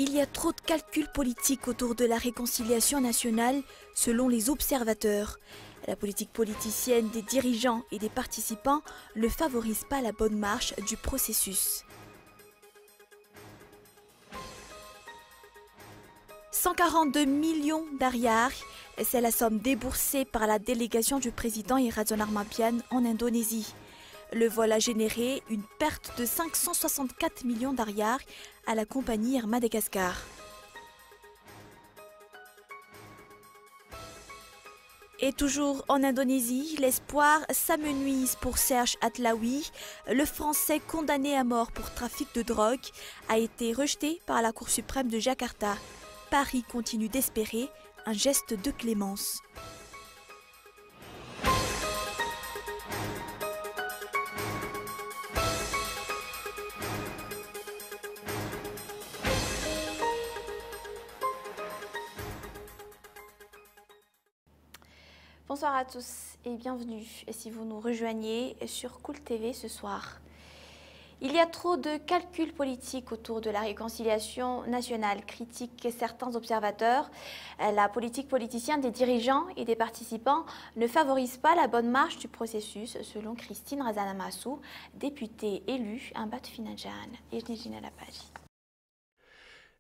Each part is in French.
Il y a trop de calculs politiques autour de la réconciliation nationale, selon les observateurs. La politique politicienne des dirigeants et des participants ne favorise pas la bonne marche du processus. 142 millions d'ariars, c'est la somme déboursée par la délégation du président Iradhon Armapian en Indonésie. Le vol a généré une perte de 564 millions d'ariars à la compagnie Air Madagascar. Et toujours en Indonésie, l'espoir s'amenuise pour Serge Atlaoui. Le Français condamné à mort pour trafic de drogue a été rejeté par la Cour suprême de Jakarta. Paris continue d'espérer un geste de clémence. Bonsoir à tous et bienvenue si vous nous rejoignez sur Cool TV ce soir. Il y a trop de calculs politiques autour de la réconciliation nationale, critiquent certains observateurs. La politique politicienne des dirigeants et des participants ne favorise pas la bonne marche du processus, selon Christine Razanamasu, députée élue en Batu-Finajan et Nijina Lapagi.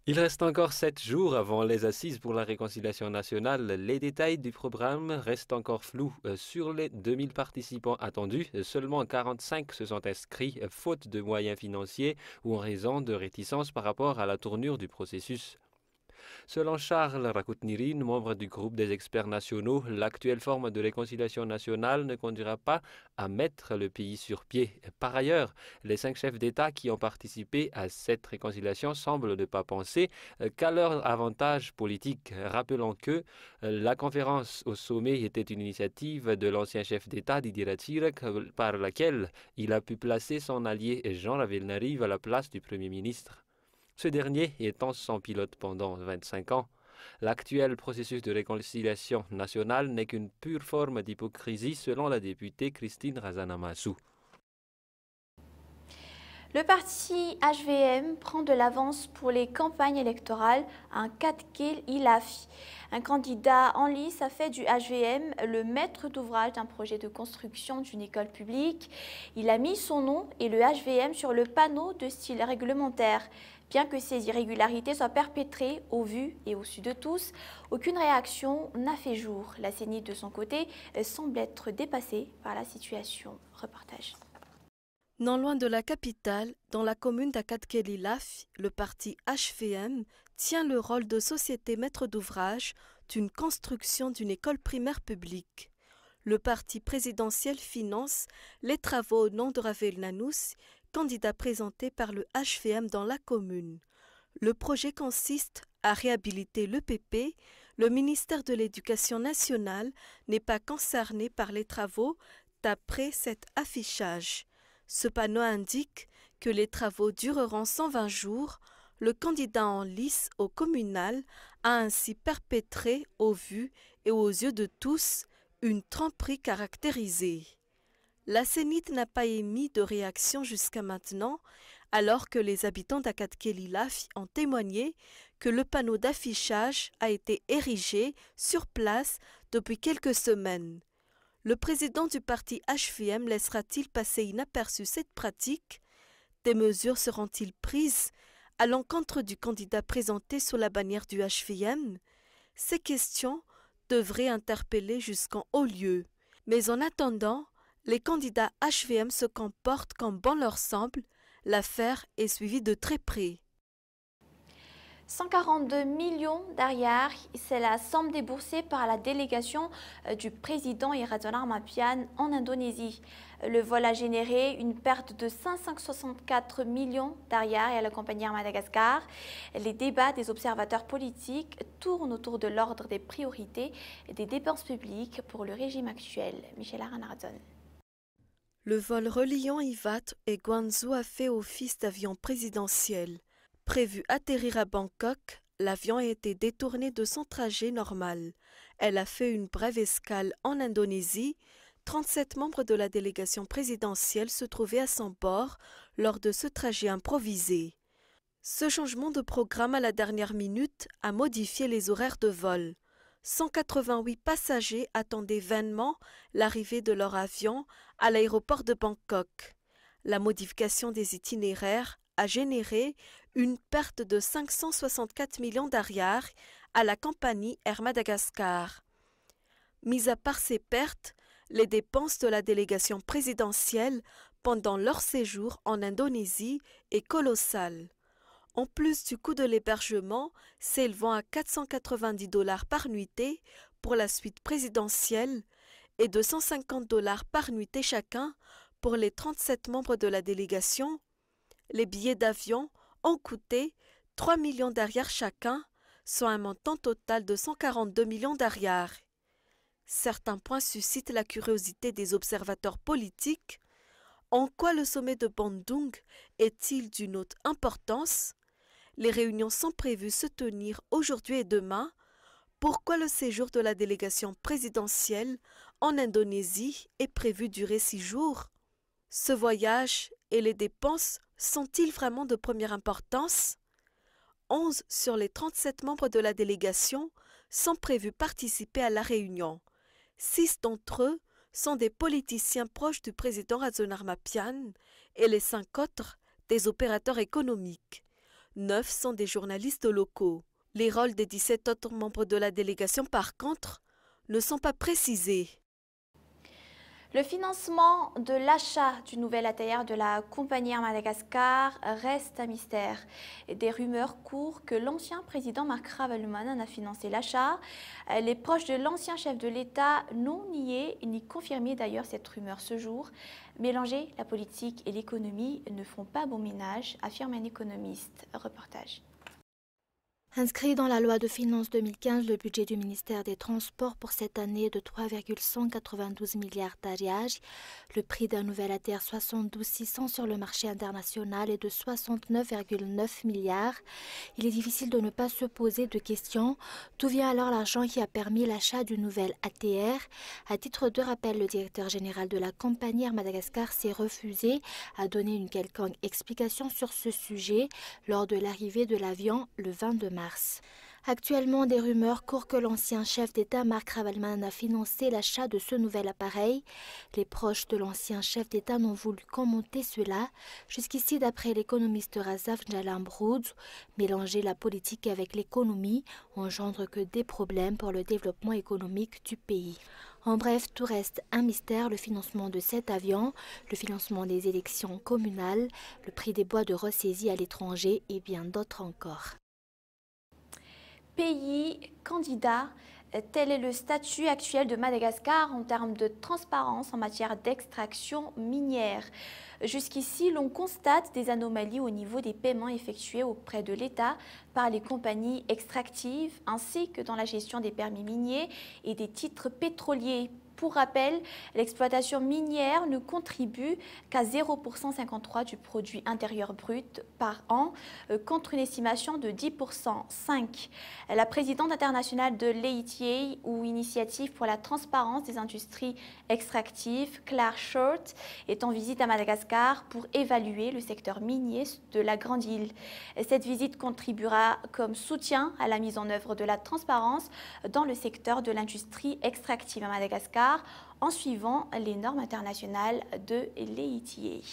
Il reste encore 7 jours avant les assises pour la réconciliation nationale. Les détails du programme restent encore flous. Sur les 2000 participants attendus, seulement 45 se sont inscrits, faute de moyens financiers ou en raison de réticences par rapport à la tournure du processus. Selon Charles Rakutnirin, membre du groupe des experts nationaux, l'actuelle forme de réconciliation nationale ne conduira pas à mettre le pays sur pied. Par ailleurs, les 5 chefs d'État qui ont participé à cette réconciliation semblent ne pas penser qu'à leur avantage politique. Rappelons que la conférence au sommet était une initiative de l'ancien chef d'État Didier Ratsirek par laquelle il a pu placer son allié Jean Ravelnarive à la place du Premier ministre. Ce dernier étant sans pilote pendant 25 ans. L'actuel processus de réconciliation nationale n'est qu'une pure forme d'hypocrisie selon la députée Christine Razanamasu. Le parti HVM prend de l'avance pour les campagnes électorales en Katkil Ilafi. Un candidat en lice a fait du HVM le maître d'ouvrage d'un projet de construction d'une école publique. Il a mis son nom et le HVM sur le panneau de style réglementaire. Bien que ces irrégularités soient perpétrées au vu et au su de tous, aucune réaction n'a fait jour. La CENI, de son côté, semble être dépassée par la situation. Reportage. Non loin de la capitale, dans la commune d'Akatkeli-Laf, le parti HVM tient le rôle de société maître d'ouvrage d'une construction d'une école primaire publique. Le parti présidentiel finance les travaux au nom de Ravel Nanous, candidat présenté par le HVM dans la commune. Le projet consiste à réhabiliter l'EPP. Le ministère de l'Éducation nationale n'est pas concerné par les travaux d'après cet affichage. Ce panneau indique que les travaux dureront 120 jours. Le candidat en lice au communal a ainsi perpétré au vu et aux yeux de tous une tromperie caractérisée. La CENIT n'a pas émis de réaction jusqu'à maintenant, alors que les habitants d'Akatkeli-Laf ont témoigné que le panneau d'affichage a été érigé sur place depuis quelques semaines. Le président du parti HVM laissera-t-il passer inaperçu cette pratique? Des mesures seront-ils prises à l'encontre du candidat présenté sous la bannière du HVM? Ces questions devraient interpeller jusqu'en haut lieu. Mais en attendant, les candidats HVM se comportent comme bon leur semble. L'affaire est suivie de très près. 142 millions d'ariars, c'est la somme déboursée par la délégation du président Iradhon Armapian en Indonésie. Le vol a généré une perte de 564 millions d'ariars à la compagnie Air Madagascar. Les débats des observateurs politiques tournent autour de l'ordre des priorités et des dépenses publiques pour le régime actuel. Michel Aranardon. Le vol reliant Ivat et Guangzhou a fait office d'avion présidentiel. Prévu atterrir à Bangkok, l'avion a été détourné de son trajet normal. Elle a fait une brève escale en Indonésie. 37 membres de la délégation présidentielle se trouvaient à son bord lors de ce trajet improvisé. Ce changement de programme à la dernière minute a modifié les horaires de vol. 188 passagers attendaient vainement l'arrivée de leur avion à l'aéroport de Bangkok. La modification des itinéraires a généré une perte de 564 millions d'ariars à la compagnie Air Madagascar. Mis à part ces pertes, les dépenses de la délégation présidentielle pendant leur séjour en Indonésie est colossale. En plus du coût de l'hébergement s'élevant à $490 par nuitée pour la suite présidentielle et de $150 par nuitée chacun pour les 37 membres de la délégation, les billets d'avion ont coûté 3 millions d'ariars chacun, soit un montant total de 142 millions d'ariars. Certains points suscitent la curiosité des observateurs politiques. En quoi le sommet de Bandung est-il d'une haute importance? Les réunions sont prévues se tenir aujourd'hui et demain. Pourquoi le séjour de la délégation présidentielle en Indonésie est prévu durer 6 jours? Ce voyage et les dépenses sont-ils vraiment de première importance? 11 sur les 37 membres de la délégation sont prévus participer à la réunion. 6 d'entre eux sont des politiciens proches du président Razonarmapian et les 5 autres des opérateurs économiques. 9 sont des journalistes locaux. Les rôles des 17 autres membres de la délégation, par contre, ne sont pas précisés. Le financement de l'achat du nouvel ATR de la compagnie Air Madagascar reste un mystère. Des rumeurs courent que l'ancien président Marc Ravalomanana a financé l'achat. Les proches de l'ancien chef de l'État n'ont nié ni confirmé d'ailleurs cette rumeur ce jour. Mélanger la politique et l'économie ne font pas bon ménage, affirme un économiste. Reportage. Inscrit dans la loi de finances 2015, le budget du ministère des Transports pour cette année est de 3,192 milliards d'ariars. Le prix d'un nouvel ATR 72-600 sur le marché international est de 69,9 milliards. Il est difficile de ne pas se poser de questions. D'où vient alors l'argent qui a permis l'achat du nouvel ATR? À titre de rappel, le directeur général de la compagnie Air Madagascar s'est refusé à donner une quelconque explication sur ce sujet lors de l'arrivée de l'avion le 22 mars. Actuellement, des rumeurs courent que l'ancien chef d'État Marc Ravalomanana a financé l'achat de ce nouvel appareil. Les proches de l'ancien chef d'État n'ont voulu commenter cela. Jusqu'ici, d'après l'économiste Razaf Njalambrud, mélanger la politique avec l'économie engendre que des problèmes pour le développement économique du pays. En bref, tout reste un mystère, le financement de cet avion, le financement des élections communales, le prix des bois de ressaisie à l'étranger et bien d'autres encore. Pays candidat, tel est le statut actuel de Madagascar en termes de transparence en matière d'extraction minière. Jusqu'ici, l'on constate des anomalies au niveau des paiements effectués auprès de l'État par les compagnies extractives ainsi que dans la gestion des permis miniers et des titres pétroliers. Pour rappel, l'exploitation minière ne contribue qu'à 0,53% du produit intérieur brut par an, contre une estimation de 10%. 5. La présidente internationale de l'EITA, ou Initiative pour la transparence des industries extractives, Claire Short, est en visite à Madagascar pour évaluer le secteur minier de la Grande Île. Cette visite contribuera comme soutien à la mise en œuvre de la transparence dans le secteur de l'industrie extractive à Madagascar, en suivant les normes internationales de l'EITA.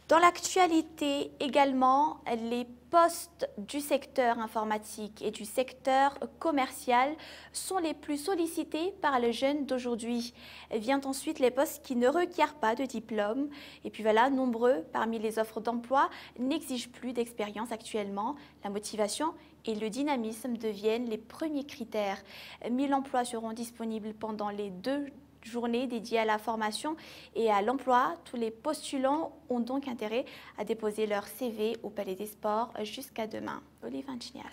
Dans l'actualité également, les postes du secteur informatique et du secteur commercial sont les plus sollicités par les jeunes d'aujourd'hui. Vient ensuite les postes qui ne requièrent pas de diplôme. Et puis voilà, nombreux parmi les offres d'emploi n'exigent plus d'expérience actuellement. La motivation et le dynamisme deviennent les premiers critères. 1000 emplois seront disponibles pendant les 2 journées dédiées à la formation et à l'emploi. Tous les postulants ont donc intérêt à déposer leur CV au Palais des Sports jusqu'à demain. Olive Inchignal.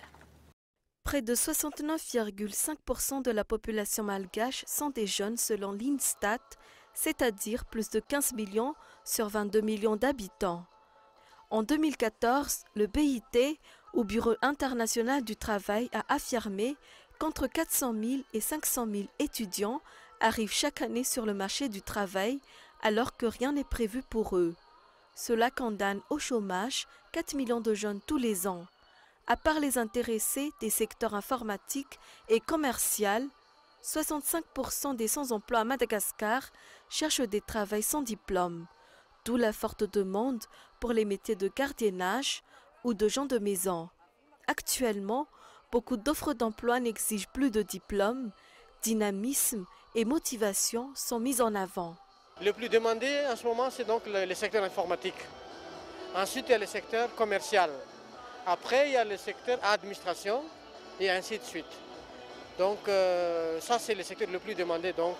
Près de 69,5% de la population malgache sont des jeunes selon l'INSTAT, c'est-à-dire plus de 15 millions sur 22 millions d'habitants. En 2014, le BIT, ou Bureau international du travail, a affirmé qu'entre 400 000 et 500 000 étudiants arrivent chaque année sur le marché du travail alors que rien n'est prévu pour eux. Cela condamne au chômage 4 millions de jeunes tous les ans. À part les intéressés des secteurs informatiques et commerciaux, 65% des sans-emploi à Madagascar cherchent des travails sans diplôme, d'où la forte demande pour les métiers de gardiennage ou de gens de maison. Actuellement, beaucoup d'offres d'emploi n'exigent plus de diplôme, dynamisme et motivation sont mises en avant. Le plus demandé en ce moment, c'est donc le secteur informatique. Ensuite, il y a le secteur commercial. Après, il y a le secteur administration et ainsi de suite. Donc ça, c'est le secteur le plus demandé. Donc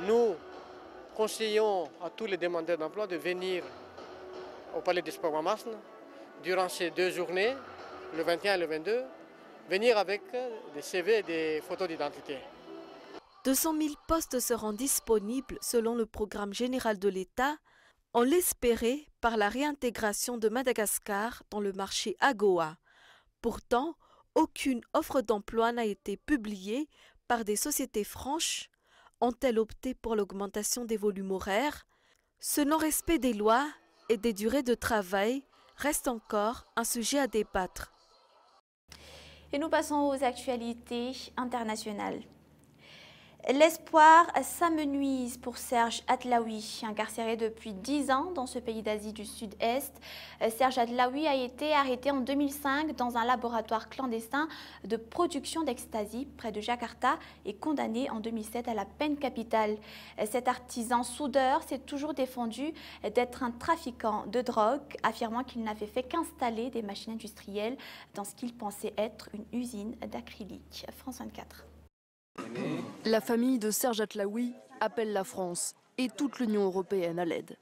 nous conseillons à tous les demandeurs d'emploi de venir au Palais des Sports Mamasne durant ces 2 journées, le 21 et le 22, venir avec des CV et des photos d'identité. 200 000 postes seront disponibles selon le programme général de l'État, on l'espérait par la réintégration de Madagascar dans le marché AGOA. Pourtant, aucune offre d'emploi n'a été publiée par des sociétés franches. Ont-elles opté pour l'augmentation des volumes horaires? Ce non-respect des lois et des durées de travail reste encore un sujet à débattre. Et nous passons aux actualités internationales. L'espoir s'amenuise pour Serge Atlaoui, incarcéré depuis 10 ans dans ce pays d'Asie du Sud-Est. Serge Atlaoui a été arrêté en 2005 dans un laboratoire clandestin de production d'ecstasy près de Jakarta et condamné en 2007 à la peine capitale. Cet artisan soudeur s'est toujours défendu d'être un trafiquant de drogue, affirmant qu'il n'avait fait qu'installer des machines industrielles dans ce qu'il pensait être une usine d'acrylique. France 24. La famille de Serge Atlaoui appelle la France et toute l'Union européenne à l'aide.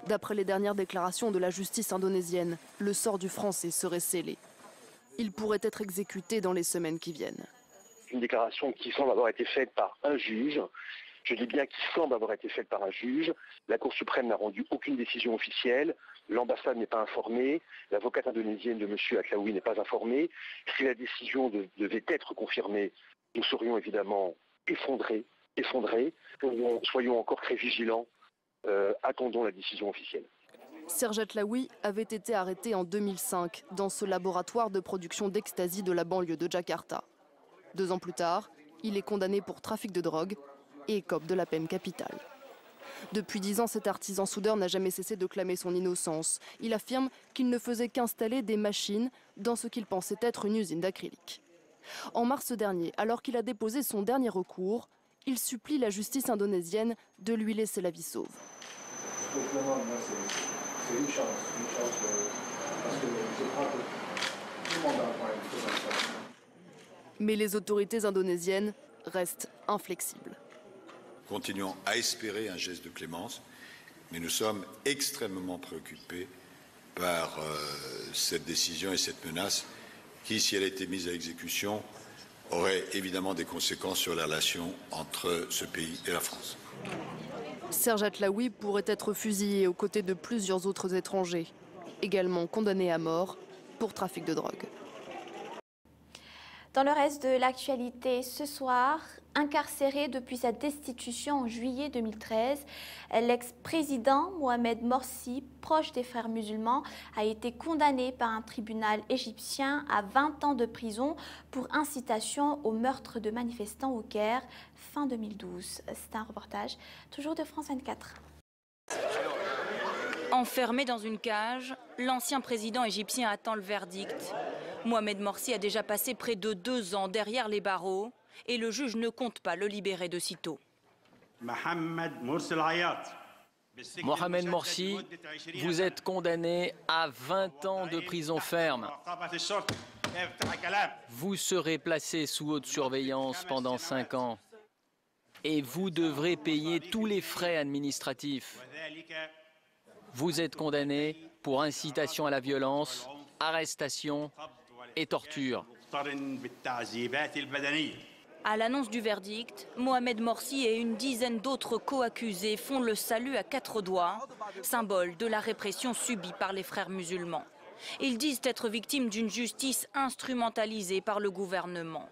D'après les dernières déclarations de la justice indonésienne, le sort du Français serait scellé. Il pourrait être exécuté dans les semaines qui viennent. Une déclaration qui semble avoir été faite par un juge. Je dis bien qui semble avoir été faite par un juge. La Cour suprême n'a rendu aucune décision officielle. L'ambassade n'est pas informée. L'avocate indonésienne de M. Atlaoui n'est pas informée. Si la décision devait être confirmée, nous serions évidemment effondrés. Soyons encore très vigilants. Attendons la décision officielle. Serge Atlaoui avait été arrêté en 2005 dans ce laboratoire de production d'ecstasy de la banlieue de Jakarta. 2 ans plus tard, il est condamné pour trafic de drogue et écope de la peine capitale. Depuis 10 ans, cet artisan soudeur n'a jamais cessé de clamer son innocence. Il affirme qu'il ne faisait qu'installer des machines dans ce qu'il pensait être une usine d'acrylique. En mars dernier, alors qu'il a déposé son dernier recours, il supplie la justice indonésienne de lui laisser la vie sauve. C'est une chance parce que je crois que tout le monde a une chose à faire. Mais les autorités indonésiennes restent inflexibles. Continuons à espérer un geste de clémence, mais nous sommes extrêmement préoccupés par cette décision et cette menace qui, si elle était mise à exécution, aurait évidemment des conséquences sur la relation entre ce pays et la France. Serge Atlaoui pourrait être fusillé aux côtés de plusieurs autres étrangers, également condamnés à mort pour trafic de drogue. Dans le reste de l'actualité ce soir, incarcéré depuis sa destitution en juillet 2013, l'ex-président Mohamed Morsi, proche des frères musulmans, a été condamné par un tribunal égyptien à 20 ans de prison pour incitation au meurtre de manifestants au Caire fin 2012. C'est un reportage toujours de France 24. Enfermé dans une cage, l'ancien président égyptien attend le verdict. Mohamed Morsi a déjà passé près de 2 ans derrière les barreaux et le juge ne compte pas le libérer de sitôt. Mohamed Morsi, vous êtes condamné à 20 ans de prison ferme. Vous serez placé sous haute surveillance pendant 5 ans et vous devrez payer tous les frais administratifs. Vous êtes condamné pour incitation à la violence, arrestation et torture. À l'annonce du verdict, Mohamed Morsi et une dizaine d'autres co-accusés font le salut à 4 doigts, symbole de la répression subie par les frères musulmans. Ils disent être victimes d'une justice instrumentalisée par le gouvernement.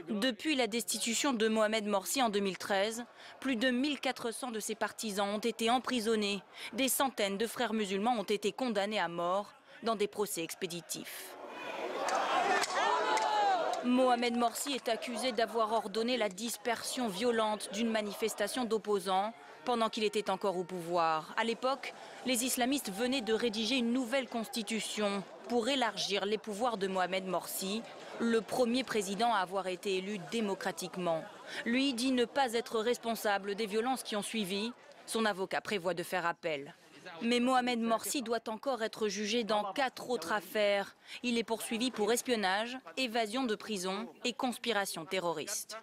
Depuis la destitution de Mohamed Morsi en 2013, plus de 1400 de ses partisans ont été emprisonnés. Des centaines de frères musulmans ont été condamnés à mort dans des procès expéditifs. Mohamed Morsi est accusé d'avoir ordonné la dispersion violente d'une manifestation d'opposants pendant qu'il était encore au pouvoir. À l'époque, les islamistes venaient de rédiger une nouvelle constitution pour élargir les pouvoirs de Mohamed Morsi, le premier président à avoir été élu démocratiquement. Lui dit ne pas être responsable des violences qui ont suivi. Son avocat prévoit de faire appel. Mais Mohamed Morsi doit encore être jugé dans 4 autres affaires. Il est poursuivi pour espionnage, évasion de prison et conspiration terroriste.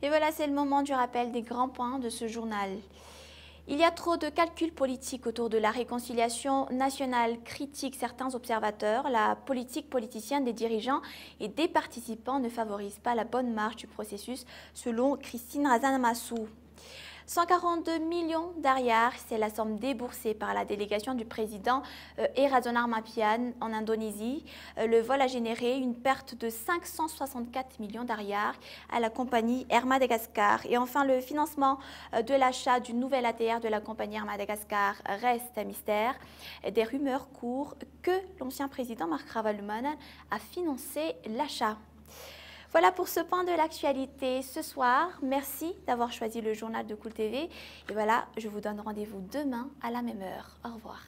Et voilà, c'est le moment du rappel des grands points de ce journal. Il y a trop de calculs politiques autour de la réconciliation nationale, critiquent certains observateurs. La politique politicienne des dirigeants et des participants ne favorise pas la bonne marche du processus, selon Christine Razanamassou. 142 millions d'ariars, c'est la somme déboursée par la délégation du président Erazonar Mapian en Indonésie. Le vol a généré une perte de 564 millions d'ariars à la compagnie Air Madagascar. Et enfin, le financement de l'achat du nouvel ATR de la compagnie Air Madagascar reste un mystère. Des rumeurs courent que l'ancien président Marc Ravalomanana a financé l'achat. Voilà pour ce point de l'actualité ce soir. Merci d'avoir choisi le journal de Cool TV. Et voilà, je vous donne rendez-vous demain à la même heure. Au revoir.